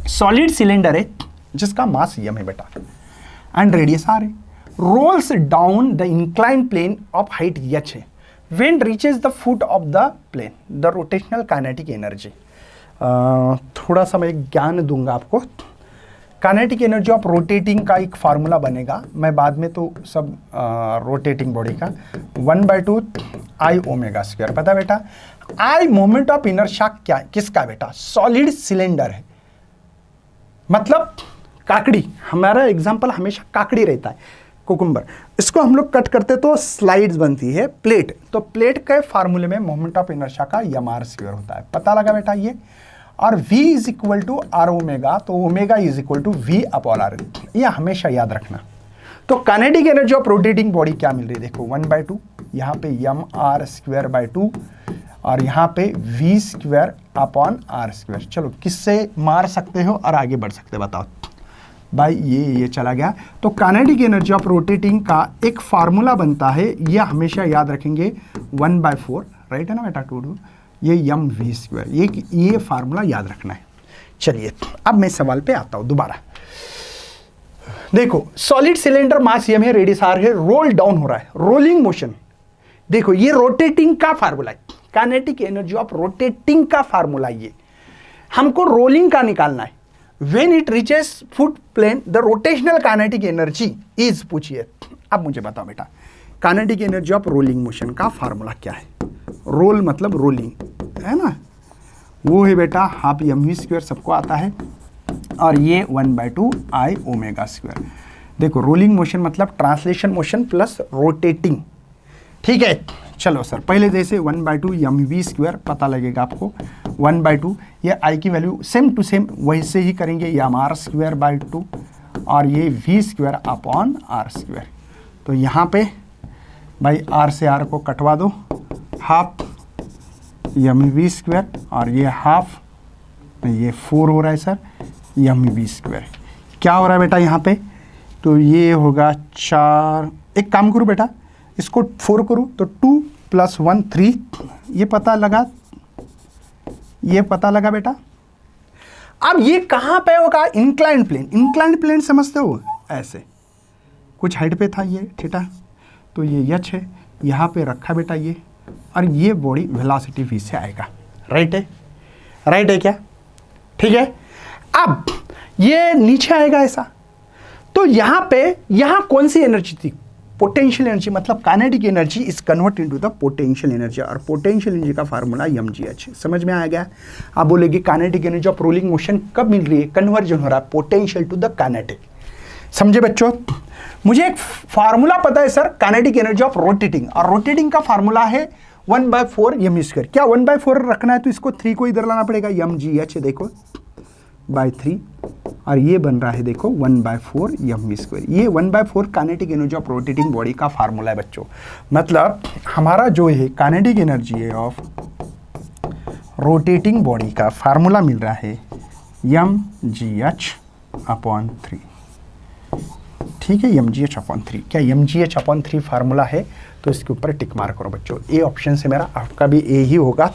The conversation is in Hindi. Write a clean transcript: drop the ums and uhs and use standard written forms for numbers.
सॉलिड सिलेंडर है जिसका मास m है बेटा एंड रेडियस r है, rolls down the incline plane of height h है, when reaches the foot of the plane the rotational kinetic energy. थोड़ा सा मैं ज्ञान दूंगा आपको। काइनेटिक एनर्जी ऑफ रोटेटिंग का एक फार्मूला बनेगा, मैं बाद में तो सब रोटेटिंग बॉडी का 1/2 I ओमेगा स्क्वायर। पता बेटा I मोमेंट ऑफ इनर्शिया क्या किसका बेटा? सॉलिड सिलेंडर है, मतलब काकड़ी। हमारा एग्जांपल हमेशा काकड़ी रहता है, कुकुम्बर। इसको हम लोग कट करते तो स्लाइड्स बनती है प्लेट, तो प्लेट के फार्मूले में मोमेंट ऑफ इनर्शिया का mr स्क्वायर होता है। पता लगा बेटा ये। और v is equal to r omega, तो omega is equal to v upon r, ये हमेशा याद रखना। तो kinetic energy of rotating body क्या मिल रही है? देखो 1/2, यहाँ पे mr स्क्वायर बाय 2 और यहाँ पे v square upon r square. चलो किससे मार सकते हो और आगे बढ़ सकते बताओ भाई। ये चला गया। तो काइनेटिक एनर्जी ऑफ रोटेटिंग का एक फार्मूला बनता है, ये हमेशा याद रखेंगे 1/4, राइट है ना बेटा, 2 ये mv स्क्वायर, ये फार्मूला याद रखना है। चलिए अब मैं सवाल पे आता हूं दोबारा। देखो सॉलिड सिलेंडर मास m है, रेडियस r है, रोल डाउन हो रहा है, रोलिंग मोशन। देखो ये रोटेटिंग का फार्मूला है, काइनेटिक एनर्जी ऑफ रोटेटिंग का फार्मूला, ये हमको रोलिंग का निकालना है। When it reaches foot plane, the rotational kinetic energy is, पूछिए अब मुझे बताओ बेटा, kinetic energy of rolling motion का फार्मूला क्या है? रोल मतलब रोलिंग है ना, वो है बेटा हाफ mv स्क्वायर, सबको आता है, और ये 1/2 I ओमेगा स्क्वायर। देखो रोलिंग मोशन मतलब ट्रांसलेशन मोशन प्लस रोटेटिंग, ठीक है। चलो सर पहले जैसे 1/2 mv स्क्वायर पता लगेगा आपको, 1/2 ये I की वैल्यू सेम टू सेम वैसे ही करेंगे, ये mr स्क्वायर बाय 2 और ये v square upon r square. तो यहाँ पे भाई r से r को कटवा दो, हाफ mv स्क्वायर और ये हाफ, ये 4 हो रहा है सर mv स्क्वायर। क्या हो रहा है बेटा यहाँ पे? तो ये होगा 4, एक काम करूँ बेटा इसको 4 करूँ तो 2 + 1 3, ये पता लगा बेटा। अब ये कहाँ पे होगा? Incline plane. इंक्लाइन प्लेन समझते हो, ऐसे कुछ हाइट पे था ये थीटा, तो ये h है, यहाँ पे रखा बेटा ये, और ये बॉडी वेलोसिटी v से आएगा, राइट है क्या? ठीक है। अब ये नीचे आएगा ऐसा, तो यहाँ कौन सी एनर्जी थी? पोटेंशियल एनर्जी, मतलब kinetic energy is convert into the potential energy, और पोटेंशियल एनर्जी का फार्मूला mgh। समझ में आ गया? आप बोलेगी kinetic energy of rolling motion कब मिल रही है? कन्वर्जन हो रहा है पोटेंशियल टू द काइनेटिक। समझे बच्चों? मुझे एक फार्मूला पता है sir kinetic energy of rotating, और रोटेटिंग का फार्मूला है 1/4 m स्क्वायर। क्या 1/4 रखना है तो इसको 3 को इधर लाना पड़ेगा, mgh देखो बाय 3, और ये बन रहा है देखो 1/4 mv स्क्वायर। ये 1/4 kinetic energy of rotating body का फार्मूला है बच्चों। मतलब हमारा जो है काइनेटिक एनर्जी है ऑफ रोटेटिंग बॉडी का फार्मूला मिल रहा है mgh/3, ठीक है, mgh/3। क्या mgh/3 फार्मूला है? तो इसके ऊपर टिक मार करो बच्चों। ए ऑप्शन से मेरा आपका भी ए ही होगा।